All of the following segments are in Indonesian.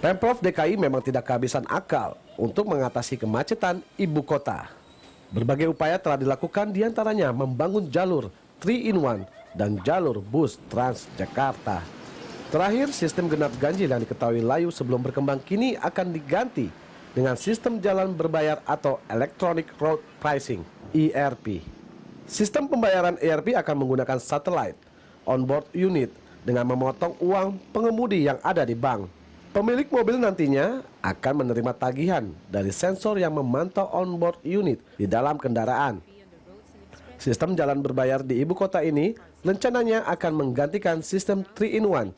Pemprov DKI memang tidak kehabisan akal untuk mengatasi kemacetan ibu kota. Berbagai upaya telah dilakukan, diantaranya membangun jalur 3-in-1 dan jalur bus Transjakarta. Terakhir, sistem genap ganjil yang diketahui layu sebelum berkembang kini akan diganti dengan sistem jalan berbayar atau Electronic Road Pricing (ERP). Sistem pembayaran ERP akan menggunakan satelit onboard unit dengan memotong uang pengemudi yang ada di bank. Pemilik mobil nantinya akan menerima tagihan dari sensor yang memantau onboard unit di dalam kendaraan. Sistem jalan berbayar di ibu kota ini rencananya akan menggantikan sistem 3-in-1,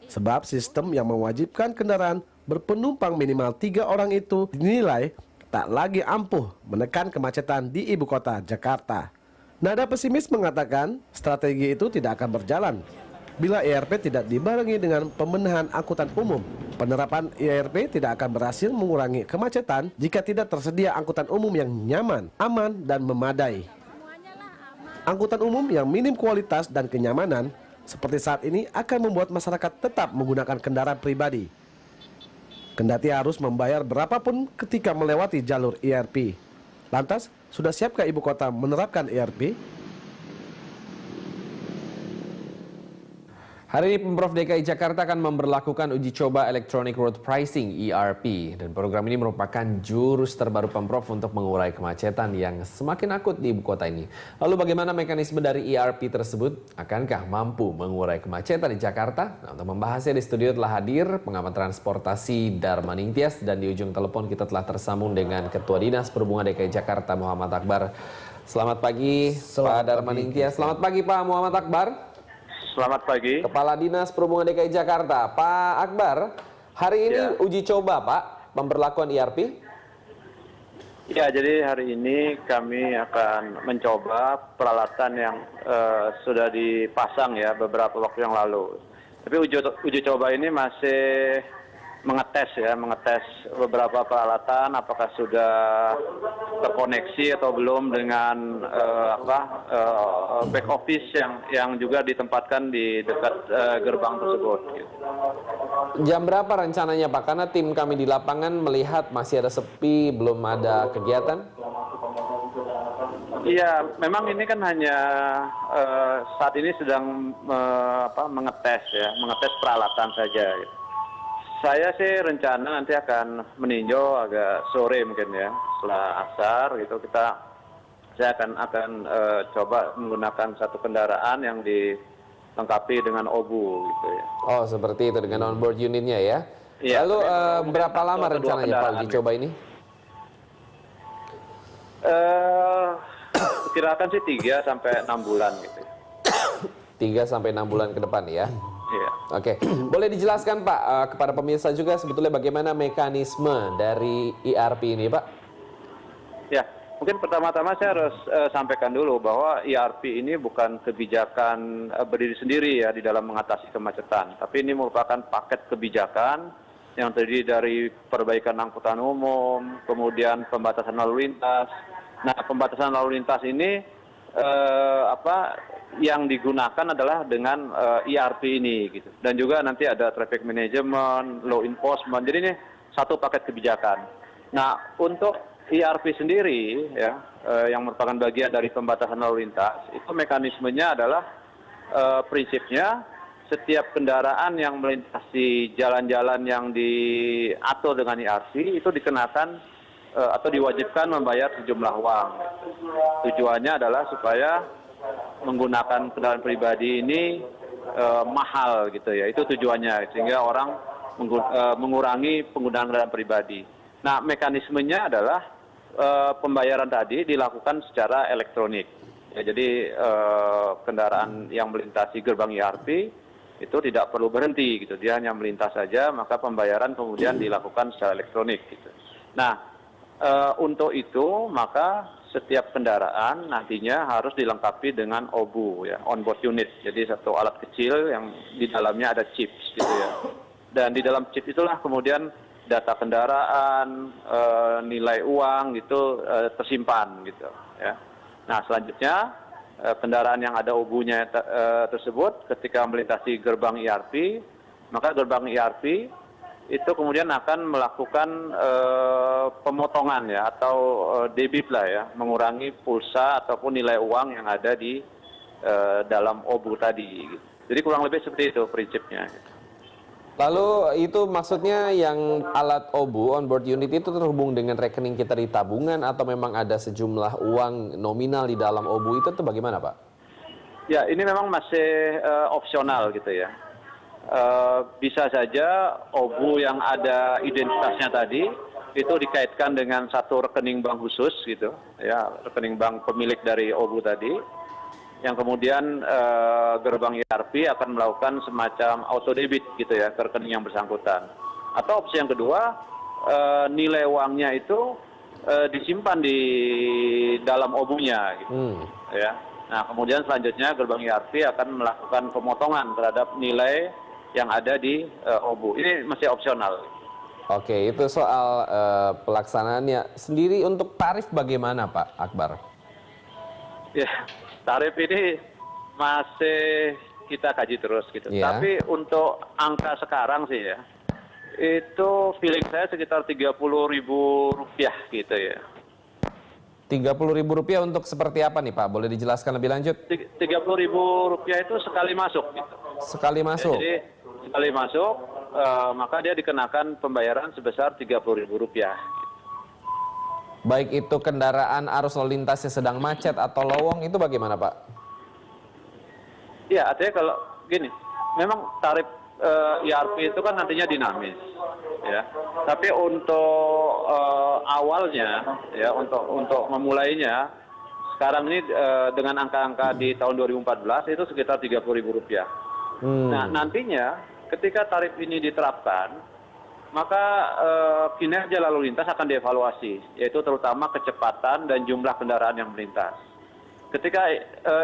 sebab sistem yang mewajibkan kendaraan berpenumpang minimal 3 orang itu dinilai tak lagi ampuh menekan kemacetan di ibu kota Jakarta. Nada pesimis mengatakan strategi itu tidak akan berjalan bila ERP tidak dibarengi dengan pembenahan angkutan umum. Penerapan ERP tidak akan berhasil mengurangi kemacetan jika tidak tersedia angkutan umum yang nyaman, aman, dan memadai. Angkutan umum yang minim kualitas dan kenyamanan seperti saat ini akan membuat masyarakat tetap menggunakan kendaraan pribadi, kendati harus membayar berapapun ketika melewati jalur ERP. Lantas, sudah siapkah ibu kota menerapkan ERP? Hari ini Pemprov DKI Jakarta akan memberlakukan uji coba Electronic Road Pricing (ERP) dan program ini merupakan jurus terbaru Pemprov untuk mengurai kemacetan yang semakin akut di ibu kota ini. Lalu bagaimana mekanisme dari ERP tersebut? Akankah mampu mengurai kemacetan di Jakarta? Nah, untuk membahasnya di studio telah hadir pengamat transportasi Darmaning Tias, dan di ujung telepon kita telah tersambung dengan Ketua Dinas Perhubungan DKI Jakarta Muhammad Akbar. Selamat pagi Pak Darmaning Tias. Selamat pagi Pak Muhammad Akbar. Selamat pagi. Kepala Dinas Perhubungan DKI Jakarta, Pak Akbar. Hari ini uji coba, Pak, pemberlakuan ERP? Ya, jadi hari ini kami akan mencoba peralatan yang sudah dipasang ya beberapa waktu yang lalu. Tapi uji coba ini masih mengetes beberapa peralatan, apakah sudah terkoneksi atau belum dengan back office yang juga ditempatkan di dekat gerbang tersebut. Jam berapa rencananya Pak? Karena tim kami di lapangan melihat masih ada sepi, belum ada kegiatan. Iya, memang ini kan hanya saat ini sedang mengetes peralatan saja. Saya sih rencana nanti akan meninjau agak sore mungkin ya, setelah asar gitu saya akan coba menggunakan satu kendaraan yang dilengkapi dengan OBU gitu ya. Oh, seperti itu dengan onboard unitnya ya. Iya, lalu berapa lama rencananya Pak uji coba ini? Kirakan sih 3 sampai 6 bulan gitu. 3 sampai 6 bulan ke depan ya. Iya. Oke, boleh dijelaskan Pak kepada pemirsa juga sebetulnya bagaimana mekanisme dari ERP ini Pak? Ya, mungkin pertama-tama saya harus sampaikan dulu bahwa ERP ini bukan kebijakan berdiri sendiri ya di dalam mengatasi kemacetan, tapi ini merupakan paket kebijakan yang terdiri dari perbaikan angkutan umum, kemudian pembatasan lalu lintas. Nah, pembatasan lalu lintas ini yang digunakan adalah dengan ERP ini gitu, dan juga nanti ada traffic management, law enforcement. Jadi ini satu paket kebijakan. Nah, untuk ERP sendiri ya yang merupakan bagian dari pembatasan lalu lintas, itu mekanismenya adalah prinsipnya setiap kendaraan yang melintasi jalan-jalan yang diatur dengan ERP itu dikenakan atau diwajibkan membayar sejumlah uang. Tujuannya adalah supaya menggunakan kendaraan pribadi ini mahal gitu ya, itu tujuannya, sehingga orang mengurangi penggunaan kendaraan pribadi. Nah, mekanismenya adalah pembayaran tadi dilakukan secara elektronik ya, jadi kendaraan yang melintasi gerbang ERP itu tidak perlu berhenti gitu, dia hanya melintas saja, maka pembayaran kemudian dilakukan secara elektronik gitu. Nah, untuk itu maka setiap kendaraan nantinya harus dilengkapi dengan OBU ya, onboard unit. Jadi satu alat kecil yang di dalamnya ada chips gitu ya. Dan di dalam chip itulah kemudian data kendaraan, nilai uang gitu tersimpan gitu ya. Nah, selanjutnya kendaraan yang ada OBU-nya tersebut ketika melintasi gerbang ERP, maka gerbang ERP itu kemudian akan melakukan pemotongan ya atau debit lah ya, mengurangi pulsa ataupun nilai uang yang ada di dalam OBU tadi. Jadi kurang lebih seperti itu prinsipnya. Lalu itu maksudnya yang alat OBU, onboard unit itu terhubung dengan rekening kita di tabungan atau memang ada sejumlah uang nominal di dalam OBU itu bagaimana Pak? Ya ini memang masih opsional gitu ya. Bisa saja OBU yang ada identitasnya tadi itu dikaitkan dengan satu rekening bank khusus gitu ya, rekening bank pemilik dari OBU tadi, yang kemudian gerbang ERP akan melakukan semacam auto debit gitu ya ke rekening yang bersangkutan. Atau opsi yang kedua, nilai uangnya itu disimpan di dalam OBU-nya gitu ya. Nah kemudian selanjutnya gerbang ERP akan melakukan pemotongan terhadap nilai yang ada di OBU. Ini masih opsional. Oke, itu soal pelaksanaannya. Sendiri untuk tarif bagaimana Pak Akbar? Ya, tarif ini masih kita kaji terus gitu. Ya. Tapi untuk angka sekarang sih ya, itu feeling saya sekitar Rp30.000 gitu ya. Rp30.000 untuk seperti apa nih Pak? Boleh dijelaskan lebih lanjut? Rp30.000 itu sekali masuk gitu. Sekali masuk? Ya, jadi sekali masuk, maka dia dikenakan pembayaran sebesar Rp30.000. Baik itu kendaraan arus lalu lintasnya sedang macet atau lowong, itu bagaimana Pak? Iya, artinya kalau gini, memang tarif ERP itu kan nantinya dinamis, ya. Tapi untuk awalnya, ya, untuk memulainya, sekarang ini dengan angka-angka di tahun 2014 itu sekitar Rp30.000. Nah, nantinya ketika tarif ini diterapkan, maka kinerja lalu lintas akan dievaluasi, yaitu terutama kecepatan dan jumlah kendaraan yang melintas. Ketika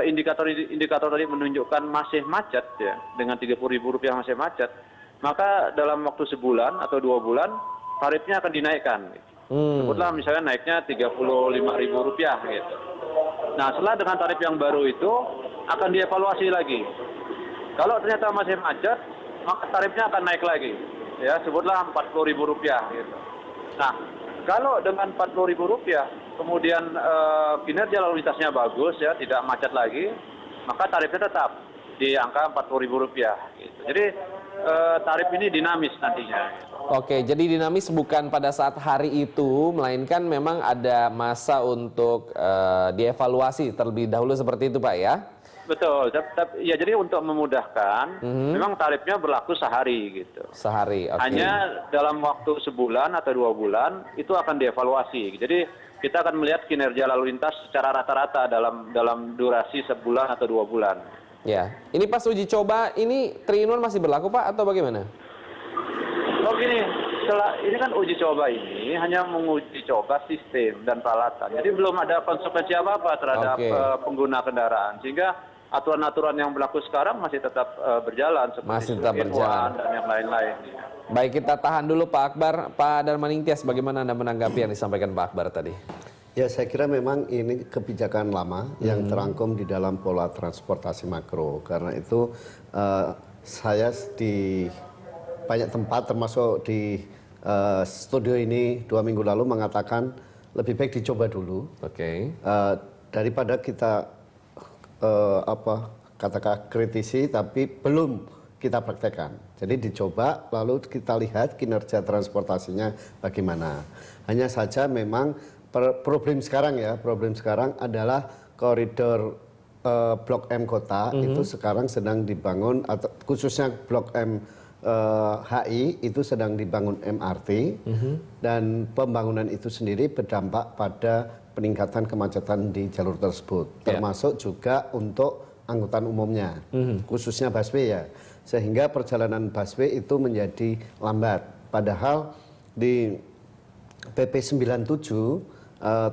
indikator tadi menunjukkan masih macet ya, dengan Rp30.000 masih macet, maka dalam waktu sebulan atau 2 bulan tarifnya akan dinaikkan. Sebutlah misalnya naiknya Rp35.000 gitu. Nah setelah dengan tarif yang baru itu akan dievaluasi lagi. Kalau ternyata masih macet, maka tarifnya akan naik lagi. Ya, sebutlah Rp40.000 gitu. Nah, kalau dengan Rp40.000 kemudian kinerja lalu lintasnya bagus ya, tidak macet lagi, maka tarifnya tetap di angka Rp40.000 gitu. Jadi tarif ini dinamis nantinya. Oke, jadi dinamis bukan pada saat hari itu, melainkan memang ada masa untuk dievaluasi terlebih dahulu seperti itu Pak ya? Betul, ya jadi untuk memudahkan, memang tarifnya berlaku sehari gitu. Sehari, oke. Hanya dalam waktu sebulan atau 2 bulan itu akan dievaluasi. Jadi kita akan melihat kinerja lalu lintas secara rata-rata dalam durasi sebulan atau 2 bulan. Ya, ini pas uji coba ini 3-in-1 masih berlaku Pak atau bagaimana? Oh gini, ini kan uji coba ini hanya menguji coba sistem dan peralatan. Jadi belum ada konsekuensi apa-apa terhadap pengguna kendaraan. Sehingga aturan-aturan yang berlaku sekarang masih tetap berjalan seperti masih tetap berjalan dan yang lain-lain. Baik, kita tahan dulu Pak Akbar. Pak Darmaningtyas, bagaimana Anda menanggapi yang disampaikan Pak Akbar tadi? Ya, saya kira memang ini kebijakan lama yang terangkum di dalam pola transportasi makro. Karena itu saya di banyak tempat termasuk di studio ini 2 minggu lalu mengatakan lebih baik dicoba dulu. Daripada kita katakan kritisi tapi belum kita praktekkan. Jadi dicoba lalu kita lihat kinerja transportasinya bagaimana. Hanya saja memang problem sekarang adalah koridor Blok M kota itu sekarang sedang dibangun, atau khususnya Blok M HI itu sedang dibangun MRT, dan pembangunan itu sendiri berdampak pada peningkatan kemacetan di jalur tersebut, termasuk juga untuk angkutan umumnya, khususnya busway ya, sehingga perjalanan busway itu menjadi lambat. Padahal di PP 97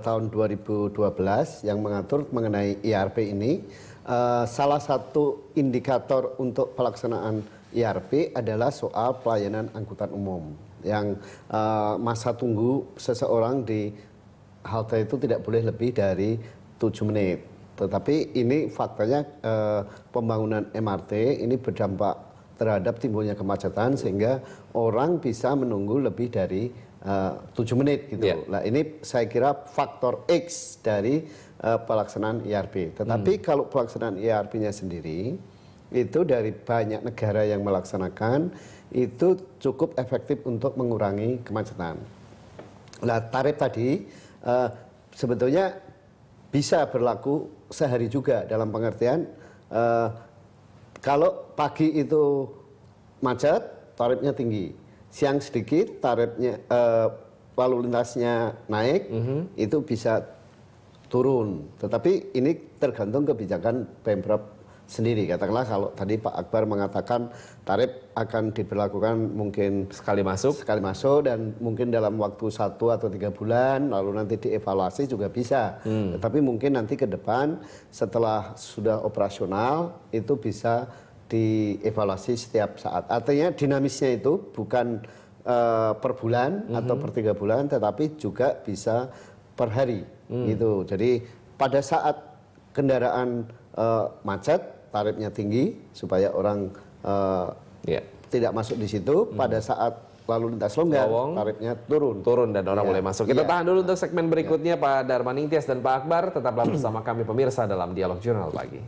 tahun 2012 yang mengatur mengenai IRP ini, salah satu indikator untuk pelaksanaan IRP adalah soal pelayanan angkutan umum, yang masa tunggu seseorang di halte itu tidak boleh lebih dari 7 menit. Tetapi ini faktanya pembangunan MRT ini berdampak terhadap timbulnya kemacetan sehingga orang bisa menunggu lebih dari 7 menit gitu. Yeah. Nah ini saya kira faktor X dari pelaksanaan IRP. Tetapi kalau pelaksanaan IRP-nya sendiri itu dari banyak negara yang melaksanakan itu cukup efektif untuk mengurangi kemacetan. Nah tarif tadi sebetulnya bisa berlaku sehari juga dalam pengertian kalau pagi itu macet tarifnya tinggi, siang sedikit tarifnya lalu lintasnya naik itu bisa turun. Tetapi ini tergantung kebijakan Pemprov sendiri. Katakanlah kalau tadi Pak Akbar mengatakan tarif akan diberlakukan mungkin Sekali masuk. dan mungkin dalam waktu 1 atau 3 bulan lalu nanti dievaluasi juga bisa. Tetapi mungkin nanti ke depan setelah sudah operasional itu bisa dievaluasi setiap saat. Artinya dinamisnya itu bukan per bulan atau per 3 bulan tetapi juga bisa per hari gitu. Jadi pada saat kendaraan macet tarifnya tinggi supaya orang tidak masuk di situ. Pada saat lalu lintas longgar tarifnya turun Dan orang boleh masuk. Kita Iya. tahan dulu untuk segmen berikutnya Pak Darmaning Tias dan Pak Akbar. Tetaplah bersama kami pemirsa dalam Dialog Jurnal Pagi.